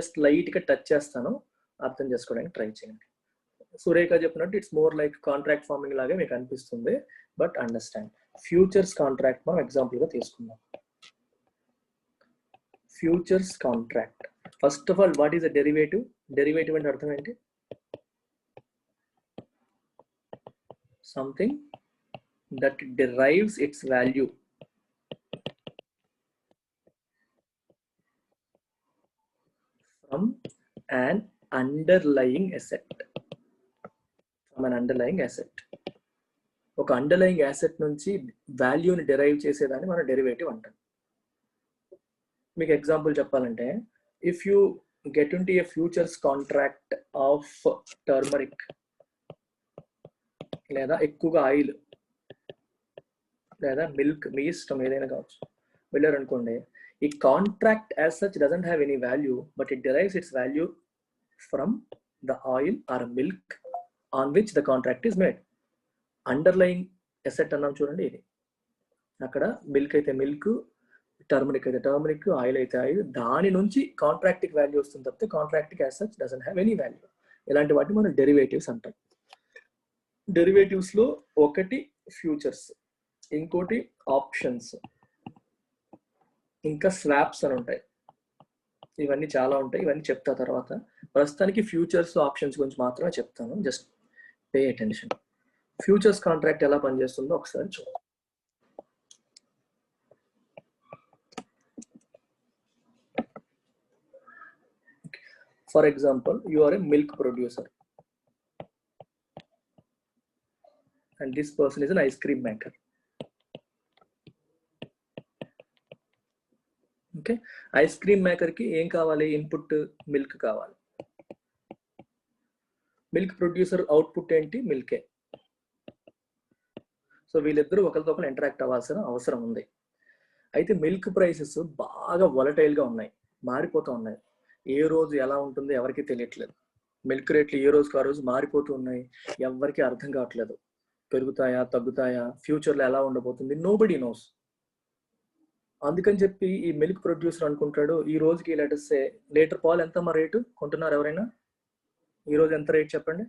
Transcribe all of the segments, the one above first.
Just లైట్గా touch చేస్తాను, అర్థం చేసుకోవడానికి ట్రై చేయండి. సురేఖ చెప్పినట్టు it's more like contract farming లాగే మీకు అనిపిస్తుంది, బట్ అండర్స్టాండ్. ఫ్యూచర్స్ కాంట్రాక్ట్ మనం ఎగ్జాంపుల్గా తీసుకుందాం. Futures contract, first of all what is a derivative? Derivative అంటే అర్థం ఏంటి? Something that derives its value from an underlying asset. From an underlying asset. ఒక అండర్లయింగ్ యాసెట్ నుంచి వాల్యూని డెరైవ్ చేసేదాన్ని మనం డెరివేటివ్ అంటాం. మీకు ఎగ్జాంపుల్ చెప్పాలంటే, if you get into A futures contract of turmeric, లేదా ఎక్కువగా ఆయిల్ లేదా మిల్క్, మీ ఇష్టం ఏదైనా కావచ్చు, వెళ్ళారనుకోండి, ఈ contract as such doesn't have any value, but it derives its value from the oil or milk on which the contract is made. Underlying asset అన్నాం చూడండి, ఇది అక్కడ మిల్క్ అయితే మిల్క్, టర్మరిక్ అయితే టర్మరిక్, ఆయిల్ అయితే ఆయిల్, దాని నుంచి కాంట్రాక్టిక్ వాల్యూ వస్తుంది తప్పితే కాంట్రాక్టిక్ as such doesn't have any value. ఇలాంటి వాటిని మనం డెరివేటివ్స్ అంటాం. డెరివేటివ్స్ లో ఒకటి ఫ్యూచర్స్, ఇంకోటి ఆప్షన్స్, ఇంకా స్వాప్స్ అని ఉంటాయి. ఇవన్నీ చాలా ఉంటాయి, ఇవన్నీ చెప్తా తర్వాత. ప్రస్తుతానికి ఫ్యూచర్స్ ఆప్షన్స్ గురించి మాత్రమే చెప్తాను, just pay attention. Futures contract ఎలా పనిచేస్తుందో ఒకసారి చూద్దాం. For example, you are a milk producer and this person is an ice cream maker. Okay, ice cream maker కి ఏం కావాలి? ఇన్పుట్ మిల్క్ కావాలి. మిల్క్ ప్రొడ్యూసర్ అవుట్పుట్ ఏంటి? మిల్కే. సో వీళ్ళిద్దరూ ఒకరితో ఒకరు ఇంటరాక్ట్ అవ్వాల్సిన అవసరం ఉంది. అయితే మిల్క్ ప్రైసెస్ బాగా వొలటైల్గా ఉన్నాయి, మారిపోతూ ఉన్నాయి. ఏ రోజు ఎలా ఉంటుందో ఎవరికి తెలియట్లేదు. మిల్క్ రేట్లు ఏ రోజుకి ఆ రోజు మారిపోతూ ఉన్నాయి, ఎవరికి అర్థం కావట్లేదు. పెరుగుతాయా, తగ్గుతాయా, ఫ్యూచర్లో ఎలా ఉండబోతుంది, నోబడీ నోస్. అందుకని చెప్పి ఈ మిల్క్ ప్రొడ్యూసర్ అనుకుంటాడు, ఈ రోజుకి లెటర్సే లీటర్ పాలు ఎంత మా రేటు కొంటున్నారు ఎవరైనా? ఈ రోజు ఎంత రేట్ చెప్పండి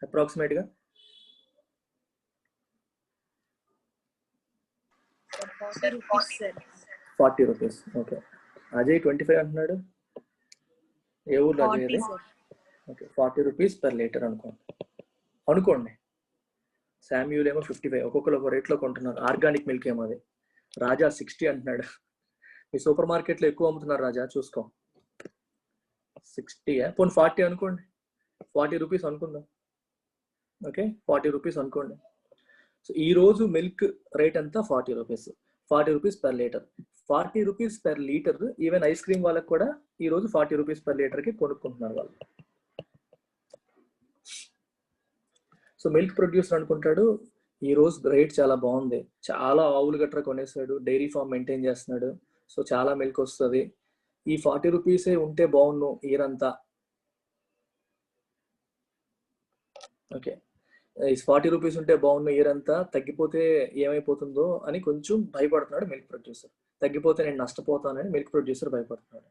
అప్రాక్సిమేట్గా? 40 రూపీస్. ఓకే, అజయ్ 25 అంటున్నాడు. ఏ ఊర్లో అజయ్ అది? ఓకే, 40 రూపీస్ పర్ లీటర్ అనుకోండి. శామ్యూల్ ఏమో 55, ఒక్కొక్కరు ఒక రేట్లో కొంటున్నారు. ఆర్గానిక్ మిల్క్ ఏమో అది. రాజా 60 అంటున్నాడు. మీ సూపర్ మార్కెట్లో ఎక్కువ అమ్ముతున్నారు రాజా, చూసుకో. 60 పోనీ 40 అనుకోండి, 40 రూపీస్ అనుకుందాం. ఓకే, 40 రూపీస్ అనుకోండి. సో ఈ రోజు మిల్క్ రేట్ ఎంత? 40 rupees. 40 rupees per litre. 40 rupees per litre even ice cream వాళ్ళకి కూడా ఈ రోజు 40 రూపీస్ పర్ లీటర్కి కొనుక్కుంటున్నారు వాళ్ళు. సో మిల్క్ ప్రొడ్యూసర్ అనుకుంటాడు, ఈ రోజు రేట్ చాలా బాగుంది, చాలా ఆవులు గట్రా కొనేసాడు, డైరీ ఫామ్ మెయింటైన్ చేస్తున్నాడు, సో చాలా మిల్క్ వస్తుంది, ఈ 40 రూపీసే ఉంటే బాగుండు ఇయర్ అంతా. ఓకే, ఈ 40 రూపీస్ ఉంటే బాగుండు ఇయర్ అంతా, తగ్గిపోతే ఏమైపోతుందో అని కొంచెం భయపడుతున్నాడు మిల్క్ ప్రొడ్యూసర్. తగ్గిపోతే నేను నష్టపోతానని మిల్క్ ప్రొడ్యూసర్ భయపడుతున్నాడు.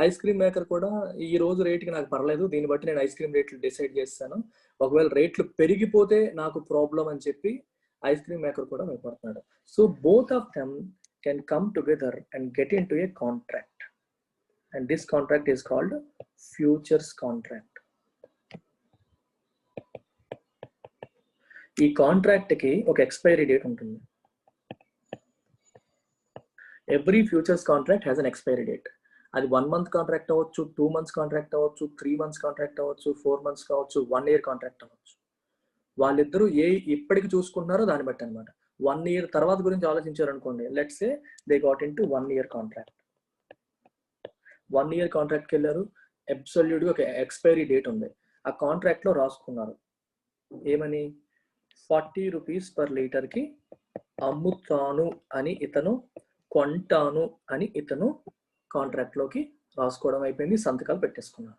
ఐస్ క్రీమ్ మేకర్ కూడా ఈ రోజు రేట్కి నాకు పర్లేదు, దీన్ని బట్టి నేను ఐస్ క్రీమ్ రేట్లు డిసైడ్ చేస్తాను, ఒకవేళ రేట్లు పెరిగిపోతే నాకు ప్రాబ్లం అని చెప్పి ఐస్ క్రీమ్ మేకర్ కూడా భయపడుతున్నాడు. So both of them can come together and get in to A contract, and this contract is called futures contract. ఈ కాంట్రాక్ట్కి ఒక ఎక్స్పైరీ డేట్ ఉంటుంది. Every futures contract has an expiry date. అది 1 month contract అవ్వచ్చు, 2 months contract అవ్వచ్చు, 3 months contract అవ్వచ్చు, 4 months కావచ్చు, 1 year contract అవ్వచ్చు. వాళ్ళిద్దరూ ఎప్పటికి చూసుకుంటున్నారో దాన్ని బట్టి అనమాట. 1 year తర్వాత గురించి ఆలోచించారు అనుకోండి, let's say they got in to 1 year contract. 1 year కాంట్రాక్ట్కి వెళ్ళారు, అబ్సల్యూట్గా ఒక ఎక్స్పైరీ డేట్ ఉంది. ఆ కాంట్రాక్ట్లో రాసుకున్నారు ఏమని? 40 రూపీస్ పర్ లీటర్కి అమ్ముతాను అని ఇతను, కొంటాను అని ఇతను కాంట్రాక్ట్లోకి రాసుకోవడం అయిపోయింది, సంతకాలు పెట్టేసుకున్నారు.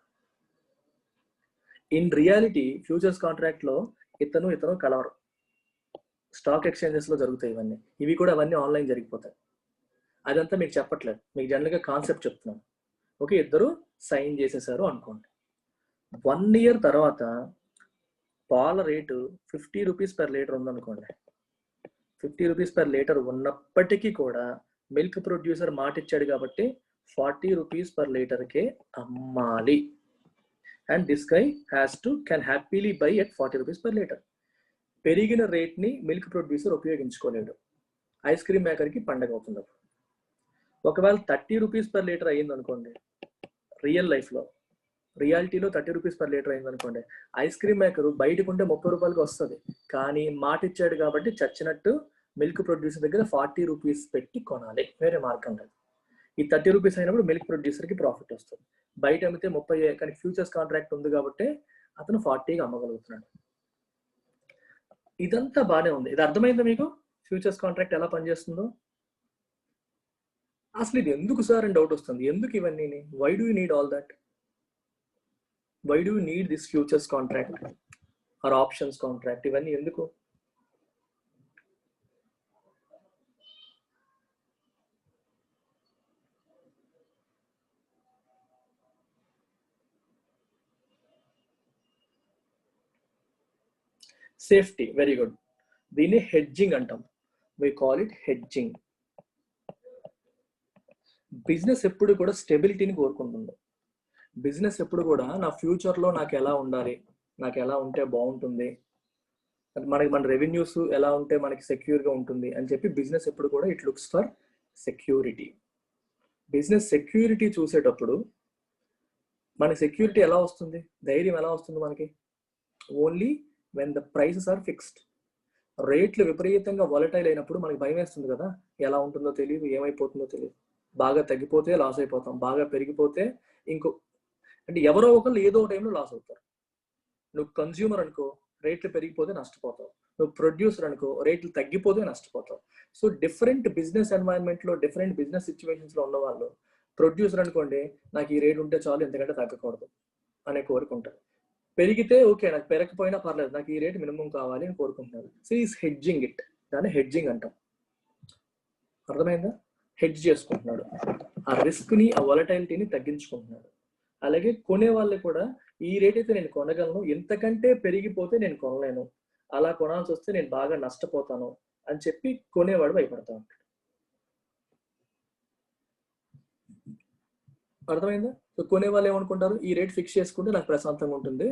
ఇన్ రియాలిటీ ఫ్యూచర్స్ కాంట్రాక్ట్లో ఇతను కలవరు. స్టాక్ ఎక్స్చేంజెస్లో జరుగుతాయి ఇవన్నీ, ఇవి కూడా అవన్నీ ఆన్లైన్ జరిగిపోతాయి. అదంతా మీకు చెప్పట్లేదు, మీకు జనరల్గా కాన్సెప్ట్ చెప్తున్నాను. ఓకే, ఇద్దరు సైన్ చేసేసారు అనుకోండి. 1 year తర్వాత పాల రేటు 50 రూపీస్ పర్ లీటర్ ఉందనుకోండి. 50 రూపీస్ పర్ లీటర్ ఉన్నప్పటికీ కూడా మిల్క్ ప్రొడ్యూసర్ మాట ఇచ్చాడు కాబట్టి 40 రూపీస్ పర్ లీటర్కే అమ్మాలి. And this guy can happily by at 40 rupees per litre. పెరిగిన రేట్ని మిల్క్ ప్రొడ్యూసర్ ఉపయోగించుకోలేడు. ఐస్ క్రీమ్ మేకర్కి పండగ అవుతుంది. ఒకవేళ 30 రూపీస్ పర్ లీటర్ అయ్యింది అనుకోండి, రియాలిటీలో 30 రూపీస్ పర్ లీటర్ అయింది అనుకోండి, ఐస్ క్రీమ్ మేకర్ బయటకు ఉంటే 30 రూపాయలకి వస్తుంది. కానీ మాట ఇచ్చాడు కాబట్టి చచ్చినట్టు మిల్క్ ప్రొడ్యూసర్ దగ్గర 40 రూపీస్ పెట్టి కొనాలి. వేరే మార్గం లేదు. ఈ 30 రూపీస్ అయినప్పుడు మిల్క్ ప్రొడ్యూసర్కి ప్రాఫిట్ వస్తుంది. బయట అమ్మితే 30, కానీ ఫ్యూచర్స్ కాంట్రాక్ట్ ఉంది కాబట్టి అతను 40కి అమ్మగలుగుతున్నాడు. ఇదంతా బాగానే ఉంది. ఇది అర్థమైందా మీకు? ఫ్యూచర్స్ కాంట్రాక్ట్ ఎలా పనిచేస్తుందో. అసలు ఇది ఎందుకు సార్ అని డౌట్ వస్తుంది. ఎందుకు ఇవన్నీ? Why do you need all that? Why do you need this futures contract or options contract? ఇవన్నీ ఎందుకు? Safety, very good. దీన్ని హెడ్జింగ్ అంటాం. We call it hedging. Business ఎప్పుడు కూడా స్టెబిలిటీని కోరుకుంటుంది. బిజినెస్ ఎప్పుడు కూడా నా ఫ్యూచర్లో నాకు ఎలా ఉండాలి, నాకు ఎలా ఉంటే బాగుంటుంది, మన రెవెన్యూస్ ఎలా ఉంటే మనకి సెక్యూర్గా ఉంటుంది అని చెప్పి బిజినెస్ ఎప్పుడు కూడా it looks for security. Business security చూసేటప్పుడు మన సెక్యూరిటీ ఎలా వస్తుంది, ధైర్యం ఎలా వస్తుంది మనకి? Only when the prices are fixed. రేట్లు విపరీతంగా వాలటైల్ అయినప్పుడు మనకి భయం వేస్తుంది కదా, ఎలా ఉంటుందో తెలియదు, ఏమైపోతుందో తెలియదు. బాగా తగ్గిపోతే లాస్ అయిపోతాం, బాగా పెరిగిపోతే అంటే ఎవరో ఒకళ్ళు ఏదో టైంలో లాస్ అవుతారు. నువ్వు కన్జ్యూమర్ అనుకో, రేట్లు పెరిగిపోతే నష్టపోతావు. నువ్వు ప్రొడ్యూసర్ అనుకో, రేట్లు తగ్గిపోతే నష్టపోతావు. సో డిఫరెంట్ బిజినెస్ ఎన్వైరన్మెంట్లో, డిఫరెంట్ బిజినెస్ సిచ్యువేషన్స్లో ఉన్న వాళ్ళు, ప్రొడ్యూసర్ అనుకోండి, నాకు ఈ రేట్ ఉంటే చాలు, ఎంతకంటే తగ్గకూడదు అనే కోరుకుంటారు. పెరిగితే ఓకే, నాకు పెరగకపోయినా పర్లేదు, నాకు ఈ రేట్ మినిమం కావాలి అని కోరుకుంటున్నారు. So is hedging it. దాన్ని హెడ్జింగ్ అంటాం. అర్థమైందా? హెడ్జ్ చేసుకుంటున్నాడు, ఆ రిస్క్ని, ఆ వాలటైలిటీని తగ్గించుకుంటున్నాడు. అలాగే కొనే వాళ్ళు కూడా ఈ రేట్ అయితే నేను కొనగలను, ఎంతకంటే పెరిగిపోతే నేను కొనలేను, అలా కొనాల్సి వస్తే నేను బాగా నష్టపోతాను అని చెప్పి కొనేవాడు భయపడతా ఉంటాడు. అర్థమైందా? సో కొనేవాళ్ళు ఏమనుకుంటారు, ఈ రేట్ ఫిక్స్ చేసుకుంటే నాకు ప్రశాంతంగా ఉంటుంది,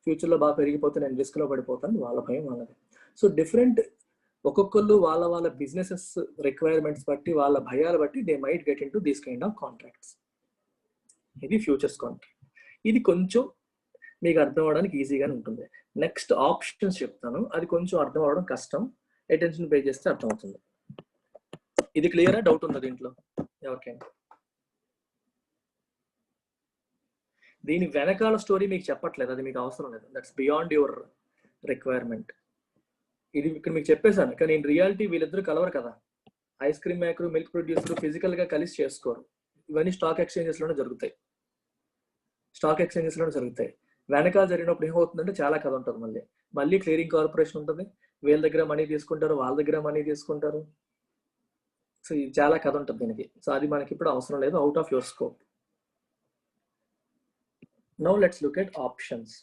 ఫ్యూచర్లో బాగా పెరిగిపోతే నేను రిస్క్లో పడిపోతాను, వాళ్ళ భయం వాళ్ళది. సో డిఫరెంట్, ఒక్కొక్కళ్ళు వాళ్ళ వాళ్ళ బిజినెసెస్ రిక్వైర్మెంట్స్ బట్టి, వాళ్ళ భయాలు బట్టి they might get in to these kind of contracts. ఇది ఫ్యూచర్స్ కాంట్రాక్ట్. ఇది కొంచెం మీకు అర్థం అవడానికి ఈజీగానే ఉంటుంది. నెక్స్ట్ ఆప్షన్స్ చెప్తాను, అది కొంచెం అర్థం అవడం కష్టం, అటెన్షన్ పే చేస్తే అర్థమవుతుంది. ఇది క్లియరా? డౌట్ ఉందా దీంట్లో ఎవరికైనా? దీని వెనకాల స్టోరీ మీకు చెప్పట్లేదు, అది మీకు అవసరం లేదు, దట్స్ బియాండ్ యువర్ రిక్వైర్మెంట్. ఇది ఇక్కడ మీకు చెప్పేశాను, కానీ ఇన్ రియాలిటీ వీళ్ళిద్దరూ కలవరు కదా. Ice cream maker, milk producer ఫిజికల్గా కలిసి చేసుకోరు. ఇవన్నీ స్టాక్ ఎక్స్చేంజెస్లోనే జరుగుతాయి. వెనకాల జరిగినప్పుడు ఏమవుతుందంటే చాలా కథ ఉంటుంది. మళ్ళీ క్లియరింగ్ కార్పొరేషన్ ఉంటుంది, వీళ్ళ దగ్గర మనీ తీసుకుంటారు, వాళ్ళ దగ్గర మనీ తీసుకుంటారు. సో చాలా కథ ఉంటుంది దీనికి. సో అది మనకి ఇప్పుడు అవసరం లేదు, out of your scope. Now let's look at options.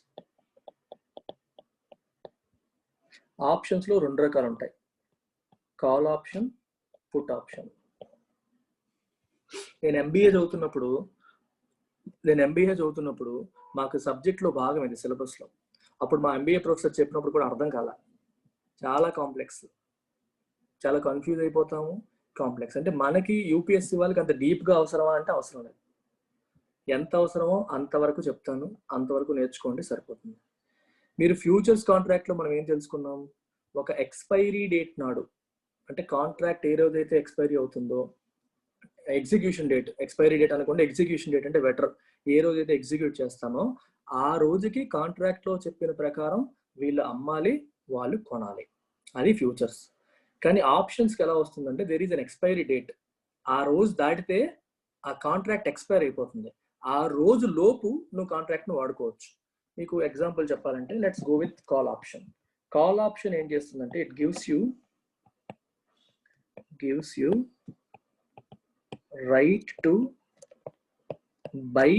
ఆప్షన్స్లో 2 రకాలు ఉంటాయి, కాల్ ఆప్షన్, పుట్ ఆప్షన్. నేను ఎంబీఏ చదువుతున్నప్పుడు మాకు సబ్జెక్ట్లో భాగం ఇది సిలబస్లో. అప్పుడు మా ఎంబీఏ ప్రొఫెసర్ చెప్పినప్పుడు కూడా అర్థం కాల, చాలా కాంప్లెక్స్, చాలా కన్ఫ్యూజ్ అయిపోతాము. కాంప్లెక్స్ అంటే మనకి యూపీఎస్సీ వాళ్ళకి అంత డీప్గా అవసరమా అంటే అవసరం లేదు. ఎంత అవసరమో అంతవరకు చెప్తాను, అంతవరకు నేర్చుకోండి, సరిపోతుంది. మీరు ఫ్యూచర్స్ కాంట్రాక్ట్లో మనం ఏం తెలుసుకున్నాం, ఒక ఎక్స్పైరీ డేట్ నాడు, అంటే కాంట్రాక్ట్ ఏ రోజైతే ఎక్స్పైరీ అవుతుందో, ఎగ్జిక్యూషన్ డేట్, ఎక్స్పైరీ డేట్ అనుకోండి, ఎగ్జిక్యూషన్ డేట్ అంటే బెటర్, ఏ రోజైతే ఎగ్జిక్యూట్ చేస్తామో ఆ రోజుకి కాంట్రాక్ట్లో చెప్పిన ప్రకారం వీళ్ళు అమ్మాలి, వాళ్ళు కొనాలి. అది ఫ్యూచర్స్. కానీ ఆప్షన్స్కి ఎలా వస్తుందంటే there is an expiry date. ఆ రోజు దాటితే ఆ కాంట్రాక్ట్ ఎక్స్పైర్ అయిపోతుంది, ఆ రోజు లోపు నువ్వు కాంట్రాక్ట్ను వాడుకోవచ్చు. మీకు ఎగ్జాంపుల్ చెప్పాలంటే let's go with call option. Call option ఏం చేస్తుందంటే it gives you right to buy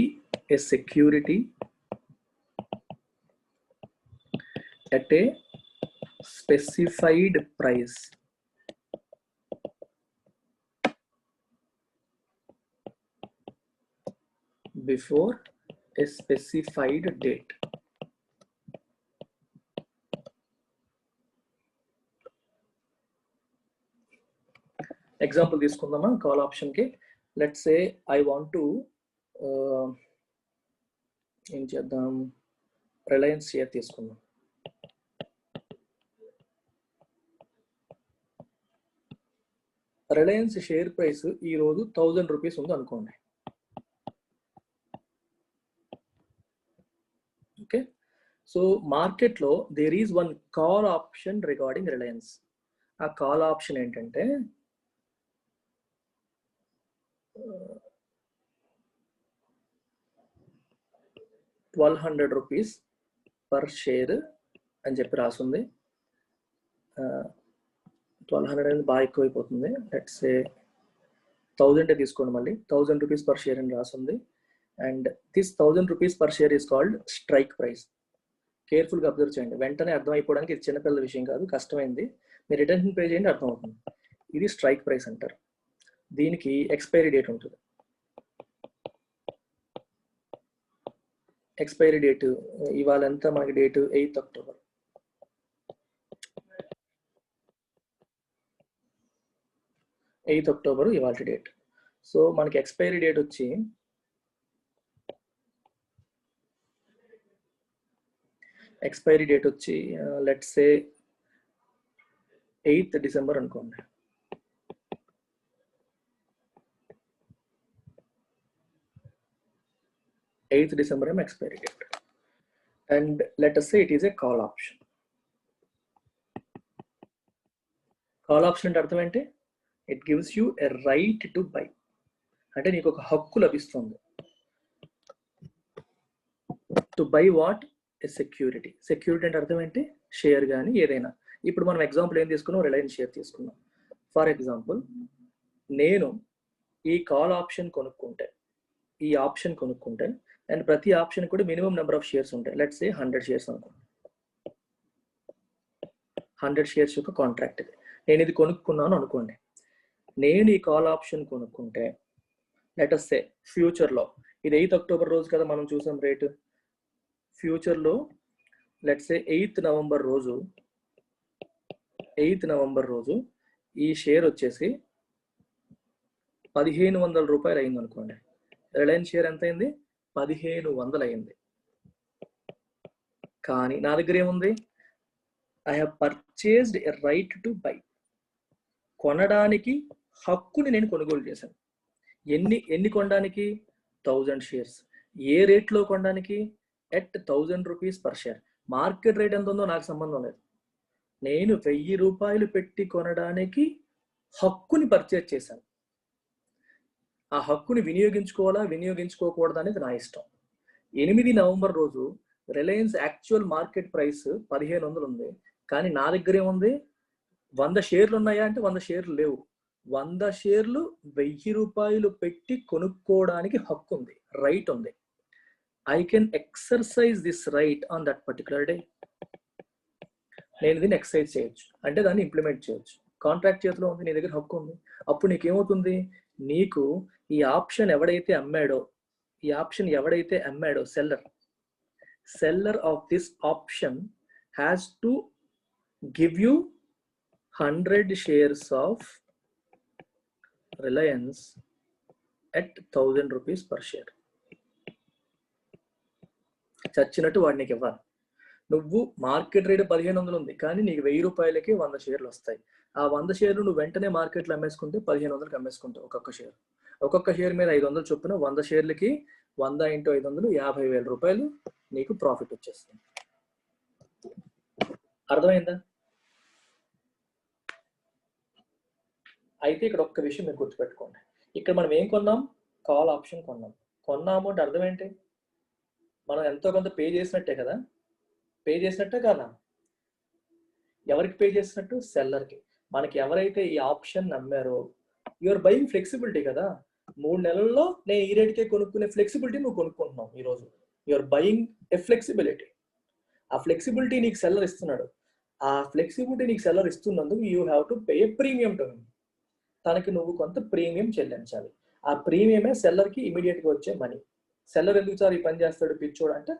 a security at a specified price before a specified date. Example తీసుకుందామా కాల్ ఆప్షన్ కి. Let's say I want to ఏం చేద్దాం, Reliance share తీసుకుందాం. Reliance share price ఈ రోజు 1000 rupees ఉంది అనుకోండి. ఓకే, సో మార్కెట్లో there is one call option regarding Reliance. ఆ కాల్ ఆప్షన్ ఏంటంటే 1200 రూపీస్ పర్ షేర్ అని చెప్పి రాసుంది. 1200 అనేది బాగా ఎక్కువైపోతుంది. లెట్స్ సే 1000 తీసుకోండి, మళ్ళీ 1000 రూపీస్ పర్ షేర్ అని రాసుంది. And this 1000 rupees per share is called strike price. కేర్ఫుల్గా అబ్జర్వ్ చేయండి, వెంటనే అర్థమైపోవడానికి ఇది చిన్నపిల్లల విషయం కాదు, కష్టమైంది. మీరు రిటెన్షన్ పే చేయండి, అర్థమవుతుంది. ఇది స్ట్రైక్ ప్రైస్ అంటారు. దీనికి ఎక్స్పైరీ డేట్ ఉంటుంది. ఎక్స్పైరీ డేట్ ఇవాళ ఎంత మనకి date 8th October. 8th October ఇవాళ డేట్. సో మనకి ఎక్స్పైరీ డేట్ వచ్చి లెట్స్ సే 8th డిసెంబర్ అనుకోండి. 8th డిసెంబర్ ఏమో expiry date. And let us say it is a call option. Call option అంటే అర్థం ఏంటి? It gives you a right to buy. అంటే నీకు ఒక హక్కు లభిస్తుంది. To buy what? A security. Security అంటే అర్థం ఏంటి? షేర్ కానీ ఏదైనా. ఇప్పుడు మనం ఎగ్జాంపుల్ ఏం తీసుకున్నాం? రిలయన్స్ షేర్ తీసుకున్నాం. ఫర్ ఎగ్జాంపుల్, నేను ఈ కాల్ ఆప్షన్ కొనుక్కుంటే, అండ్ ప్రతి ఆప్షన్ కూడా మినిమం నెంబర్ ఆఫ్ షేర్స్ ఉంటాయి. లెట్స్ సే 100 షేర్స్ అనుకోండి. 100 షేర్స్ యొక్క కాంట్రాక్ట్ ఇది. నేను ఇది కొనుక్కున్నాను అనుకోండి. నేను ఈ కాల్ ఆప్షన్ కొనుక్కుంటే లెట్ us say ఫ్యూచర్లో, ఇది 8th అక్టోబర్ రోజు కదా మనం చూసాం రేటు. ఫ్యూచర్లో లెట్స్ సే 8th నవంబర్ రోజు ఈ షేర్ వచ్చేసి 1500 రూపాయలు అయింది అనుకోండి. రిలయన్స్ షేర్ ఎంత అయింది? 1500 అయింది. కానీ నా దగ్గర ఏముంది? I have purchased a right to buy. కొనడానికి హక్కుని నేను కొనుగోలు చేశాను. ఎన్ని కొనడానికి? 1000 షేర్స్. ఏ రేట్లో కొనడానికి? At 1000 rupees per share. Market rate ఎంత ఉందో నాకు సంబంధం లేదు. నేను 1000 రూపాయలు పెట్టి కొనడానికి హక్కుని పర్చేజ్ చేశాను. ఆ హక్కుని వినియోగించుకోవాలా వినియోగించుకోకూడదు అనేది నా ఇష్టం. 8 నవంబర్ రోజు రిలయన్స్ యాక్చువల్ మార్కెట్ ప్రైస్ 1500 ఉంది. కానీ నా దగ్గర ఏముంది? 100 షేర్లు ఉన్నాయా అంటే 100 షేర్లు లేవు. 100 షేర్లు 1000 రూపాయలు పెట్టి కొనుక్కోవడానికి హక్కు ఉంది, రైట్ ఉంది. I can exercise this right on that particular day. నేను దీన్ని ఎక్సర్సైజ్ చేయొచ్చు, అంటే దాన్ని ఇంప్లిమెంట్ చేయొచ్చు. కాంట్రాక్ట్ చేతిలో ఉంది, నీ దగ్గర హక్కు ఉంది. అప్పుడు నీకేమవుతుంది? నీకు ఈ ఆప్షన్ ఎవడైతే అమ్మాడో seller of this option has to give you 100 shares of Reliance at 1000 rupees per share. చచ్చినట్టు వాడు నీకు ఇవ్వాలి. నువ్వు మార్కెట్ రేట్ 1500 ఉంది, కానీ నీకు 1000 రూపాయలకి 100 షేర్లు వస్తాయి. ఆ 100 షేర్లు నువ్వు వెంటనే మార్కెట్లో అమ్మేసుకుంటే 1500కి అమ్మేసుకుంటావు ఒక్కొక్క షేర్ మీద 500 చొప్పున 100 షేర్లకి 100 × 500 50,000 రూపాయలు నీకు ప్రాఫిట్ వచ్చేస్తుంది. అర్థమైందా? అయితే ఇక్కడ ఒక్క విషయం మీరు గుర్తుపెట్టుకోండి. ఇక్కడ మనం ఏం కొన్నాం? కాల్ ఆప్షన్ కొన్నాము అంటే అర్థం ఏంటి? మనం ఎంతో కొంత పే చేసినట్టే కదా. పే చేసినట్టే కదా. ఎవరికి పే చేసినట్టు? సెల్లర్కి. మనకి ఎవరైతే ఈ ఆప్షన్ నమ్మారో, యూఆర్ బయింగ్ ఫ్లెక్సిబిలిటీ కదా. 3 నెలల్లో నేను ఈ రేట్కే కొనుక్కునే ఫ్లెక్సిబిలిటీ నువ్వు కొనుక్కుంటున్నావు ఈరోజు. You're buying a flexibility. ఆ ఫ్లెక్సిబిలిటీ నీకు సెల్లర్ ఇస్తున్నాడు. ఆ ఫ్లెక్సిబిలిటీ నీకు సెల్లర్ ఇస్తున్నందుకు you have to pay premium to him. తనకి నువ్వు కొంత ప్రీమియం చెల్లించాలి. ఆ ప్రీమియమే సెల్లర్కి ఇమీడియట్గా వచ్చే మనీ. సెల్లర్ ఎందుకు సార్ ఈ పని చేస్తాడు పిచ్చోడు అంటే,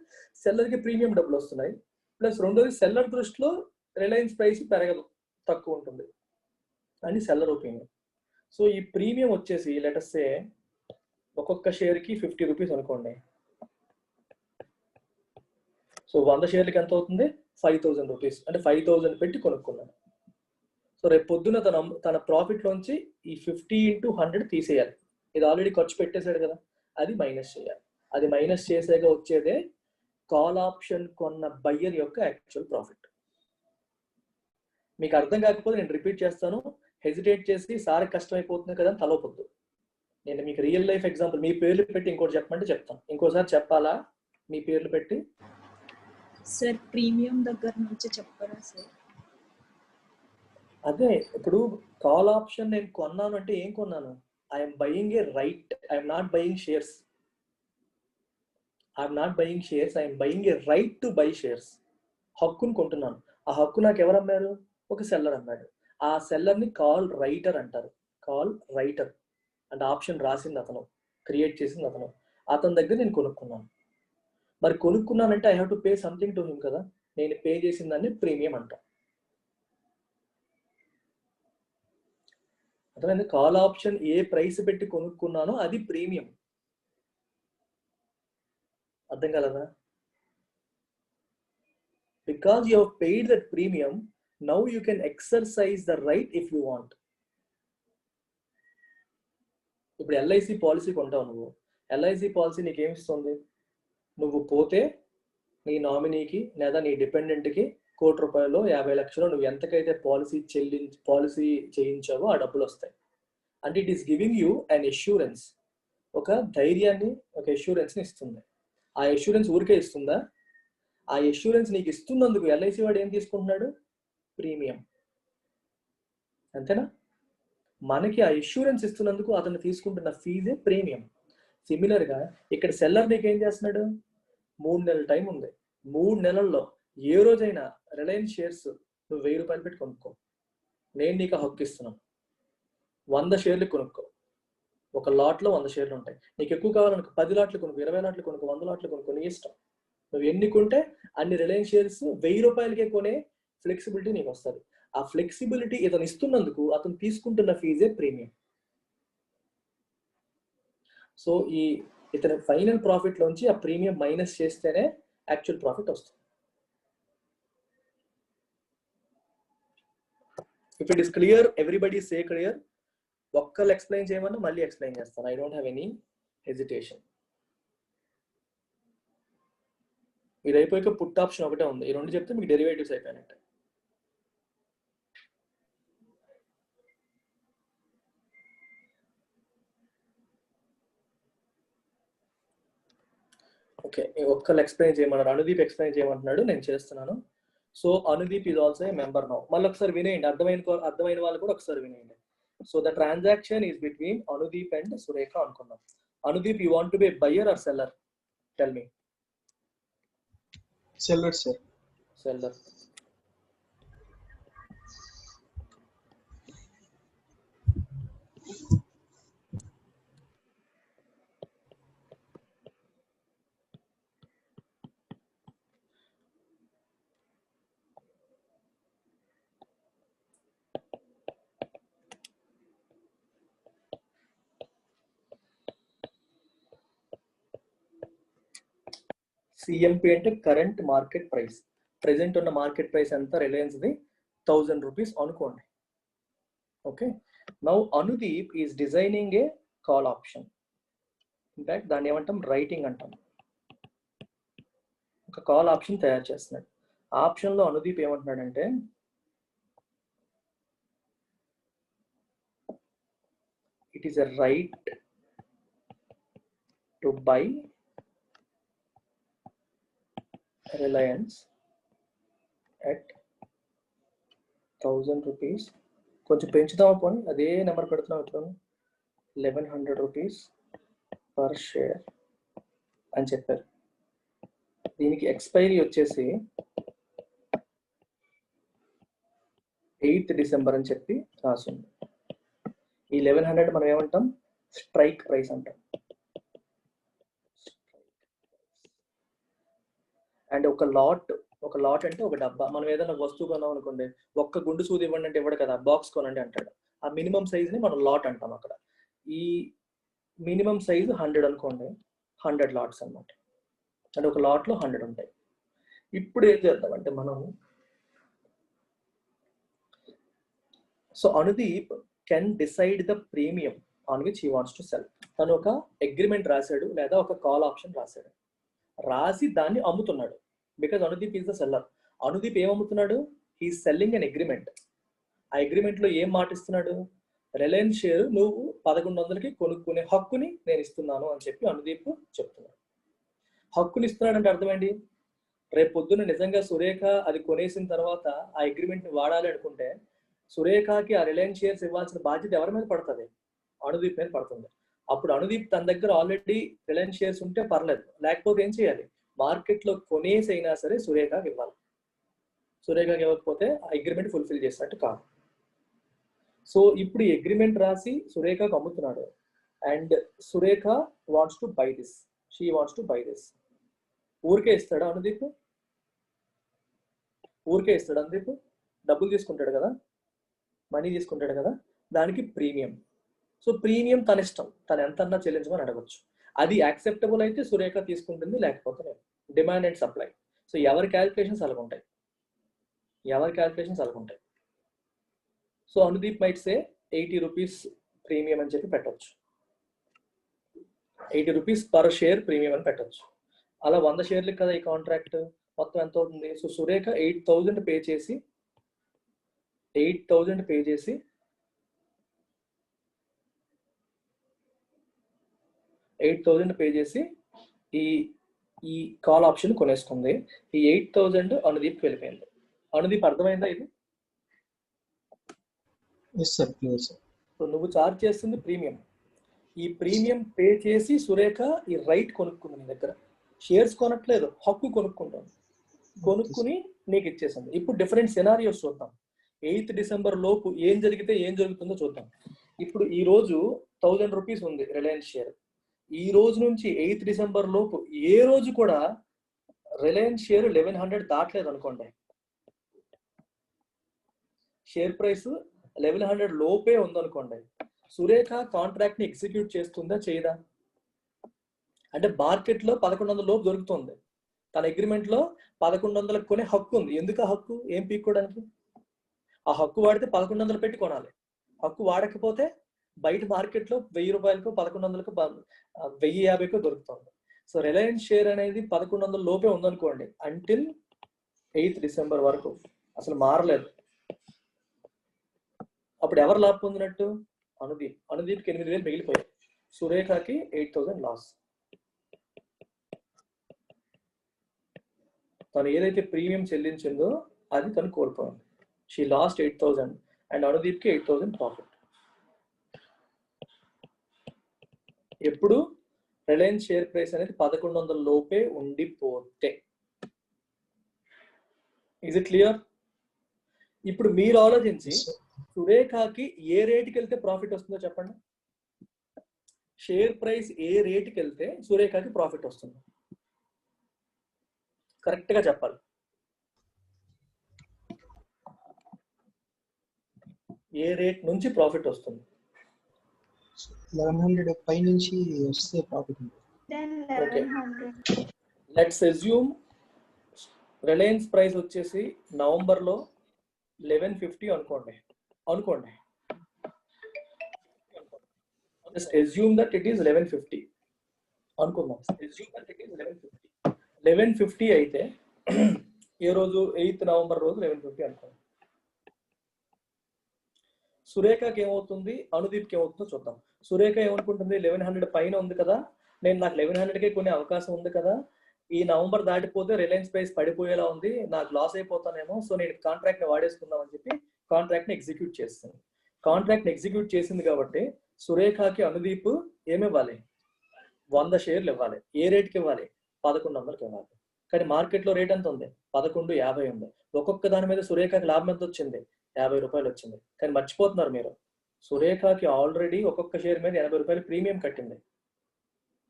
సెల్లర్కి ప్రీమియం డబ్బులు వస్తున్నాయి, ప్లస్ రెండోది సెల్లర్ దృష్టిలో రిలయన్స్ ప్రైస్ పెరగదు, తక్కువ ఉంటుంది అని సెల్లర్ ఒపీనియన్. సో ఈ ప్రీమియం వచ్చేసి లెటస్ సే ఒక్కొక్క షేర్కి 50 రూపీస్ అనుకోండి. సో 100 షేర్లకి ఎంత అవుతుంది? 5000 రూపీస్. అంటే 5000 పెట్టి కొనుక్కున్నాను. సో రేపు పొద్దున తన ప్రాఫిట్లోంచి ఈ 50 into 100 తీసేయాలి. ఇది ఆల్రెడీ ఖర్చు పెట్టేశాడు కదా, అది మైనస్ చేయాలి. అది మైనస్ చేసాక వచ్చేదే కాల్ ఆప్షన్ కొన్న బయ్యర్ యొక్క యాక్చువల్ ప్రాఫిట్. మీకు అర్థం కాకపోతే నేను రిపీట్ చేస్తాను. హెజిటేట్ చేసి సార్ కష్టమైపోతుంది కదా అని తలవద్దు. నేను మీకు రియల్ లైఫ్ ఎగ్జాంపుల్ మీ పేర్లు పెట్టి ఇంకోటి చెప్పమంటే చెప్తాను. ఇంకోసారి చెప్పాలా మీ పేర్లు పెట్టి? సార్ ప్రీమియం దగ్గర నుంచి చెప్పరా సార్? అదే ఇప్పుడు కాల్ ఆప్షన్ నేను కొన్నాను అంటే ఏం కొన్నాను? I'm buying A right. I'm not buying shares. I'm not buying shares. I'm buying A right to buy shares. హక్కును కొంటున్నాను. ఆ హక్కు నాకు ఎవరు అమ్మారు? ఒక సెల్లర్ అమ్మాడు. ఆ సెల్లర్ని కాల్ రైటర్ అంటారు. కాల్ రైటర్ అంటే ఆప్షన్ రాసింది అతను, క్రియేట్ చేసింది అతను. అతని దగ్గర నేను కొనుక్కున్నాను. మరి కొనుక్కున్నానంటే I have to pay something to him కదా. నేను పే చేసిన దాన్ని ప్రీమియం అంటాం. అర్థమైంది? కాల్ ఆప్షన్ ఏ ప్రైస్ పెట్టి కొనుక్కున్నానో అది ప్రీమియం. అర్థం కలదా? Because you have paid that premium, now you can exercise the right if you want. ఇప్పుడు ఎల్ఐసి పాలసీ కొంటావు నువ్వు. ఎల్ఐసి పాలసీ నీకేమిస్తుంది? నువ్వు పోతే నీ నామినీకి లేదా నీ డిపెండెంట్కి ₹1,00,00,000 ₹50,00,000 నువ్వు ఎంతకైతే పాలసీ చేయించావో ఆ డబ్బులు వస్తాయి. అంటే it is giving you an assurance. ఒక ధైర్యాన్ని, ఒక ఎష్యూరెన్స్ని ఇస్తుంది. ఆ ఎష్యూరెన్స్ ఊరికే ఇస్తుందా? ఆ ఎష్యూరెన్స్ నీకు ఇస్తున్నందుకు ఎల్ఐసి వాడు ఏం తీసుకుంటున్నాడు? ప్రీమియం. అంతేనా? మనకి ఆ ఎష్యూరెన్స్ ఇస్తున్నందుకు అతను తీసుకుంటున్న ఫీజే ప్రీమియం. సిమిలర్గా ఇక్కడ సెల్లర్ నీకు ఏం చేస్తున్నాడు? 3 నెలల టైం ఉంది. 3 నెలల్లో ఏ రోజైనా రిలయన్స్ షేర్స్ నువ్వు ₹1000 పెట్టి కొనుక్కో. నేను నీకు హక్కు ఇస్తున్నాను. 100 షేర్లు కొనుక్కో. ఒక లాట్లో 100 షేర్లు ఉంటాయి. నీకు ఎక్కువ కావాలనుకో 10 లాట్లు కొనుక్కో, 20 లాట్లు కొనుక్కో, 100 లాట్లు కొనుక్కో, నీ ఇష్టం. నువ్వు ఎన్ని కొంటే అన్ని రిలయన్స్ షేర్స్ ₹1000కే కొనే ఫ్లెక్సిబిలిటీ నీకు వస్తుంది. ఆ ఫ్లెక్సిబిలిటీ ఇతను ఇస్తున్నందుకు అతను తీసుకుంటున్న ఫీజే ప్రీమియం. సో ఈ ఇతని ఫైనల్ ప్రాఫిట్ లోంచి ఆ ప్రీమియం మైనస్ చేస్తేనే యాక్చువల్ ప్రాఫిట్ వస్తుంది. If it is clear, everybody say clear. ఒక్కళ్ళు ఎక్స్ప్లెయిన్ చేయమన్నా మళ్ళీ ఎక్స్ప్లెయిన్ చేస్తాను. I don't have any hesitation. ఇది అయిపోయాక పుట్ ఆప్షన్ ఒకటే ఉంది. ఈ రెండు చెప్తే మీకు డెరివేటివ్స్ అయిపోయినట్టు. ఓకే, ఒక్కళ్ళు ఎక్స్ప్లెయిన్ చేయమన్నారు. అనుదీప్ ఎక్స్ప్లెయిన్ చేయమంటున్నాడు, నేను చేస్తున్నాను. So Anudeep is also a member now. మళ్ళీ ఒకసారి వినేయండి, అర్థమైన వాళ్ళు కూడా ఒకసారి వినేయండి. So the transaction is between Anudeep and Surekha అనుకున్నాం. Anudeep, you want to be buyer or seller? Tell me. Seller sir. Seller. CMP అంటే కరెంట్ మార్కెట్ ప్రైస్. ప్రెసెంట్ ఉన్న మార్కెట్ ప్రైస్ ఎంత రిలయన్స్ది? 1000 రూపీస్ అనుకోండి. Okay, now Anudeep is designing a call option. In fact దాన్ని ఏమంటాం? Writing అంటాం. ఒక కాల్ ఆప్షన్ తయారు చేస్తున్నాడు. ఆప్షన్లో అనుదీప్ ఏమంటున్నాడంటే, it is a right to buy Reliance at 1000 rupees. కొంచెం పెంచుదాం పోనీ, అదే నెంబర్ పెడుతున్నాం ఇప్పుడు. 1100 రూపీస్ పర్ షేర్ అని చెప్పారు. దీనికి ఎక్స్పైరీ వచ్చేసి 8th డిసెంబర్ అని చెప్పి రాసింది. ఈ 1100 మనం ఏమంటాం? స్ట్రైక్ ప్రైస్ అంటాం. అండ్ ఒక లాట్ అంటే ఒక డబ్బా. మనం ఏదైనా వస్తువు కొన్నాం అనుకోండి, ఒక్క గుండు సూది ఇవ్వండి అంటే ఇవ్వడు కదా, బాక్స్ కొనండి అంటాడు. ఆ మినిమం సైజ్ ని మనం లాట్ అంటాం. అక్కడ ఈ మినిమం సైజ్ 100 అనుకోండి, 100 లాట్స్ అన్నమాట. అంటే ఒక లాట్ లో 100 ఉంటాయి. ఇప్పుడు ఏం చేద్దామంటే మనం, so Anudeep can decide the premium on which he wants to cell. తను ఒక అగ్రిమెంట్ రాశాడు లేదా ఒక కాల్ ఆప్షన్ రాశాడు, రాసి దాన్ని అమ్ముతున్నాడు. Because Anudeep is the seller. Anudeep ఏం అమ్ముతున్నాడు? He selling an agreement. ఆ అగ్రిమెంట్ లో ఏం మాట ఇస్తున్నాడు? రిలయన్స్ షేర్ నువ్వు 1100కి కొనుక్కునే హక్కుని నేను ఇస్తున్నాను అని చెప్పి అనుదీప్ చెప్తున్నాడు. హక్కుని ఇస్తున్నాడు అంటే అర్థమైంది, రేపు పొద్దున్న నిజంగా సురేఖ అది కొనేసిన తర్వాత ఆ అగ్రిమెంట్ ని వాడాలి అనుకుంటే సురేఖకి ఆ రిలయన్స్ షేర్స్ ఇవ్వాల్సిన బాధ్యత ఎవరి మీద పడుతుంది? అనుదీప్ మీద పడుతుంది. అప్పుడు అనుదీప్ తన దగ్గర ఆల్రెడీ రిలయన్స్ షేర్స్ ఉంటే పర్లేదు, లేకపోతే ఏం చేయాలి? మార్కెట్ లో కొనేసి అయినా సరే సురేఖకి ఇవ్వాలి. సురేఖకి ఇవ్వకపోతే ఆ అగ్రిమెంట్ ఫుల్ఫిల్ చేసినట్టు కాదు. సో ఇప్పుడు ఈ అగ్రిమెంట్ రాసి సురేఖకు అమ్ముతున్నాడు. And Surekha wants to buy this, she wants to buy this. ఊరికే ఇస్తాడా అనుదీప్? ఊరికే ఇస్తాడు అనుదీప్? డబ్బులు తీసుకుంటాడు కదా, మనీ తీసుకుంటాడు కదా, దానికి ప్రీమియం. సో ప్రీమియం తన ఇష్టం, తను ఎంత అన్నా చెల్లించమని అడగచ్చు. అది యాక్సెప్టబుల్ అయితే సురేఖ తీసుకుంటుంది, లేకపోతే లేదు. Demand and supply. సో ఎవరి క్యాలిక్యులేషన్స్ అలాగుంటాయి, ఎవరి క్యాలిక్యులేషన్స్ అలాగుంటాయి. So Anudeep might say 80 rupees premium అని చెప్పి పెట్టవచ్చు, 80 రూపీస్ పర్ షేర్ ప్రీమియం అని పెట్టవచ్చు. అలా 100 షేర్లకు కదా ఈ కాంట్రాక్ట్, మొత్తం ఎంత అవుతుంది? సో సురేఖ 8,000 పే చేసి 8,000 పే చేసి ఈ కాల్ ఆప్షన్ కొనేసుకుంది. ఈ 8,000 అనుదీప్కి వెళ్ళిపోయింది. అనుదీప్ అర్థమైందా ఇది? సో నువ్వు చార్జ్ చేస్తుంది ప్రీమియం. ఈ ప్రీమియం పే చేసి సురేఖ ఈ రైట్ కొనుక్కుంది నీ దగ్గర. షేర్స్ కొనట్లేదు, హక్కు కొనుక్కుంటుంది. కొనుక్కుని నీకు ఇచ్చేసింది. ఇప్పుడు డిఫరెంట్ సినారియోస్ చూద్దాం. 8th డిసెంబర్ లోపు ఏం జరిగితే ఏం జరుగుతుందో చూద్దాం. ఇప్పుడు ఈ రోజు 1000 రూపీస్ ఉంది రిలయన్స్ షేర్. ఈ రోజు నుంచి 8th డిసెంబర్ లోపు ఏ రోజు కూడా రిలయన్స్ షేర్ 1100 దాటలేదు అనుకోండి, షేర్ ప్రైస్ 1100 లోపే ఉందనుకోండి, సురేఖ కాంట్రాక్ట్ ని ఎగ్జిక్యూట్ చేస్తుందా చేయదా? అంటే మార్కెట్ లో 1100 లోపు దొరుకుతుంది, తన అగ్రిమెంట్ లో 1100 కొనే హక్కు ఉంది. ఎందుకు ఆ హక్కు? ఏం పీక్కోవడానికి? ఆ హక్కు వాడితే 1100 పెట్టి కొనాలి. హక్కు వాడకపోతే బయట మార్కెట్ లో 1000 రూపాయలకు 1100కు 1050కు దొరుకుతుంది. సో రిలయన్స్ షేర్ అనేది 1100 లోపే ఉందనుకోండి, అంటిల్ 8th డిసెంబర్ వరకు అసలు మారలేదు. అప్పుడు ఎవరు లాభం పొందినట్టు? అనుదీప్. అనుదీప్కి 8,000 మిగిలిపోయాయి, సురేఖకి 8,000 లాస్. తను ఏదైతే ప్రీమియం చెల్లించిందో అది తను కోల్పోయింది. షీ లాస్ట్ 8,000 అండ్ అనుదీప్కి 8,000 ప్రాఫిట్. ఎప్పుడు రిలయన్స్ షేర్ ప్రైస్ అనేది 1100 లోపే ఉండిపోతే. Is it clear? ఇప్పుడు మీరు ఆలోచించి సురేఖకి ఏ రేటుకి వెళ్తే ప్రాఫిట్ వస్తుందో చెప్పండి. షేర్ ప్రైస్ ఏ రేటుకి వెళ్తే సురేఖకి ప్రాఫిట్ వస్తుంది? కరెక్ట్ గా చెప్పాలి. ఏ రేట్ నుంచి ప్రాఫిట్ వస్తుంది? 1100 పై నుంచి వస్తే ప్రాఫిట్ ఉంటుంది. Okay, let's assume Reliance price వచ్చేసి నవంబర్ లో 1150 అనుకోండి. Just assume that it is 1150 అనుకుందాం. 1150 అయితే ఏ రోజు? 8th నవంబర్ రోజు 1150 అనుకోండి. సురేఖకి ఏమవుతుంది, అనుదీప్కి ఏమవుతుందో చూద్దాం. సురేఖ ఏమనుకుంటుంది? 1100 పైన ఉంది కదా, నాకు 1100కే కొనే అవకాశం ఉంది కదా, ఈ నవంబర్ దాటిపోతే రిలయన్స్ ప్రైస్ పడిపోయేలా ఉంది, నాకు లాస్ అయిపోతానేమో, సో నేను కాంట్రాక్ట్ ని వాడేసుకుందాం అని చెప్పి కాంట్రాక్ట్ ని ఎగ్జిక్యూట్ చేస్తుంది. కాంట్రాక్ట్ ని ఎగ్జిక్యూట్ చేసింది కాబట్టి సురేఖకి అనుదీప్ ఏమివ్వాలి? 100 షేర్లు ఇవ్వాలి. ఏ రేట్కి ఇవ్వాలి? 1100కి ఇవ్వాలి. కానీ మార్కెట్లో రేట్ ఎంత ఉంది? 11.50 ఉంది. ఒక్కొక్క దాని మీద సురేఖకి లాభం ఎంత వచ్చింది? 50 రూపాయలు వచ్చింది. కానీ మర్చిపోతున్నారు మీరు, సురేఖకి ఆల్రెడీ ఒక్కొక్క షేర్ మీద 80 రూపాయలు ప్రీమియం కట్టింది.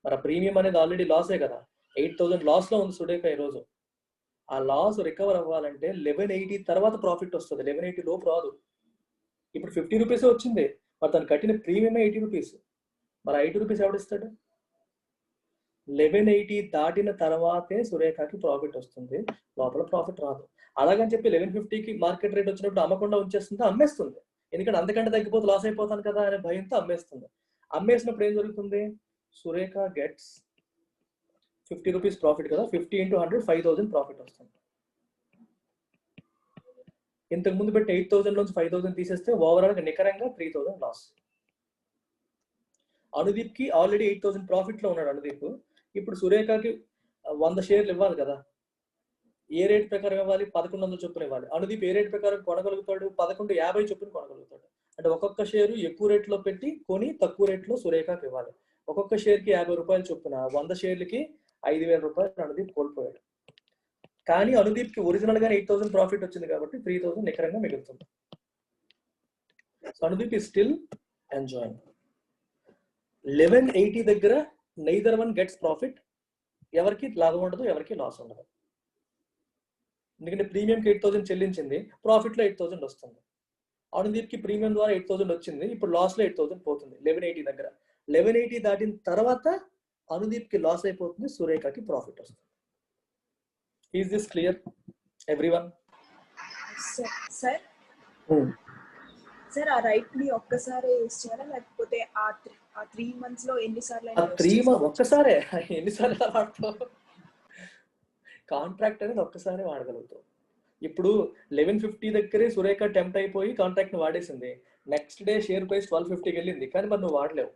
మరి ఆ ప్రీమియం అనేది ఆల్రెడీ లాసే కదా. 8000 లాస్ లో ఉంది సురేఖ ఈరోజు. ఆ లాస్ రికవర్ అవ్వాలంటే 1180 తర్వాత ప్రాఫిట్ వస్తుంది. 1180 లోపు రాదు. ఇప్పుడు 50 రూపీస్ వచ్చింది, మరి తను కట్టిన ప్రీమియమే 80 రూపీస్. మరి 80 రూపీస్ ఎవడిస్తాడు? 1180 దాటిన తర్వాతే సురేఖకి ప్రాఫిట్ వస్తుంది, లోపల ప్రాఫిట్ రాదు. అలాగని చెప్పి 1150కి మార్కెట్ రేట్ వచ్చినప్పుడు అమ్మకుండా ఉంచేస్తుంటే అమ్మేస్తుంది. ఎందుకంటే అంతకంటే తగ్గిపోతే లాస్ అయిపోతాను కదా అనే భయంతో అమ్మేస్తుంది. అమ్మేసినప్పుడు ఏం జరుగుతుంది? సురేఖ గెట్స్ 50 రూపీస్ ప్రాఫిట్ కదా, 50 into 100 5000 ప్రాఫిట్ వస్తుంది. ఇంతకు ముందు పెట్టి 8000 నుంచి 5000 తీసేస్తే ఓవరాల్ గా నికరంగా 3000 లాస్. అనుదీప్ కి ఆల్రెడీ 8000 ప్రాఫిట్ లో ఉన్నాడు అనుదీప్. ఇప్పుడు సురేఖకి 100 షేర్లు ఇవ్వాలి కదా. ఏ రేట్ ప్రకారం ఇవ్వాలి? 1100 చొప్పున ఇవ్వాలి. అనుదీప్ ఏ రేట్ ప్రకారం కొనగలుగుతాడు? 1150 చొప్పున కొనగలుగుతాడు. అంటే ఒక్కొక్క షేరు ఎక్కువ రేట్లో పెట్టి కొని తక్కువ రేట్లో సురేఖకి ఇవ్వాలి. ఒక్కొక్క షేర్ కి 50 రూపాయలు చొప్పున 100 షేర్లకి 5000 రూపాయలు అనుదీప్ కోల్పోయాడు. కానీ అనుదీప్ కి ఒరిజినల్ గానే 8000 ప్రాఫిట్ వచ్చింది కాబట్టి 3000 నికరంగా మిగులుతుంది. Anudeep is still enjoying. 1180 దగ్గర neither one gets profit. ఎవరికి లాభం ఉండదు, ఎవరికి లాస్ ఉండదు. ఎందుకంటే ప్రీమియంకి 8000 చెల్లించింది, ప్రాఫిట్ లో 8000 వస్తుంది. అనుదీప్ కి ప్రీమియం ద్వారా 8000 వచ్చింది, ఇప్పుడు లాస్ లో 8000 పోతుంది 1180 దగ్గర. 1180 దాటిన తర్వాత అనుదీప్ కి లాస్ అయిపోతుంది, సురేఖకి ప్రాఫిట్ వస్తుంది. Is this clear everyone? Sir sir ఆ రైట్ ని ఒక్కసారి యూస్ చేయాలా, లేకపోతే ఆ 3 months లో ఎన్నిసార్లు? 3 months ఒక్కసారే. ఎన్నిసార్లు వాడతావు? కాంట్రాక్ట్ అనేది ఒక్కసారి వాడగలుగుతావు. ఇప్పుడు 1150 దగ్గరే సురేఖ టెంప్ట్ అయిపోయి కాంట్రాక్ట్ ని వాడేసింది. నెక్స్ట్ డే షేర్ ప్రైస్ 1250కి వెళ్ళింది, కానీ మరి నువ్వు వాడలేవు.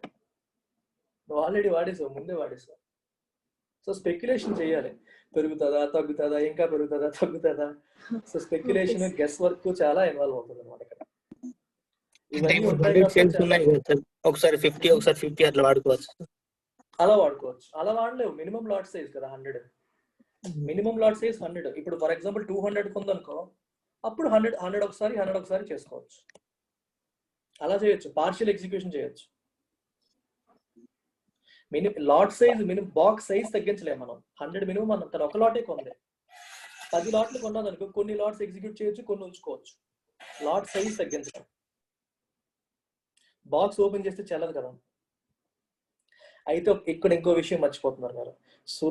నువ్వు ఆల్రెడీ వాడేసావు, ముందే వాడేసావు. సో స్పెక్యులేషన్ చేయాలి. పెరుగుతుందా, తగ్గుతుందా, ఇంకా పెరుగుతుందా, తగ్గుతుందా. సో స్పెక్యులేషన్, గెస్ వర్క్ చాలా ఇన్వాల్వ్ అవుతుంది అన్నమాట ఇక్కడ. ఒకసారి 50 ఒకసారి 50 అట్లా వాడుకోవచ్చు. అలా వాడుకోవచ్చు. అలా వాడలేవు. మినిమం లాట్ సైజ్ కదా 100. Minimum lot size 100. ఇప్పుడు ఫర్ ఎగ్జాంపుల్ 200 ఉందనుకో, అప్పుడు 100 ఒకసారి 100 ఒకసారి చేసుకోవచ్చు. అలా చేయొచ్చు. పార్షియల్ ఎగ్జిక్యూషన్ చేయొచ్చు. Lot size minimum box size తగ్గించలేము మనం. 100 మినిమం మనం. తను ఒక లాటే కొంది, 10 లాట్లు కొన్నాను అనుకో, కొన్ని లాట్స్ ఎగ్జిక్యూట్ చేయొచ్చు, కొన్ని ఉంచుకోవచ్చు. లాట్ సైజ్ తగ్గించడం. బాక్స్ ఓపెన్ చేస్తే చెల్లదు కదా. అయితే ఇక్కడ ఇంకో విషయం మర్చిపోతున్నారు మీరు.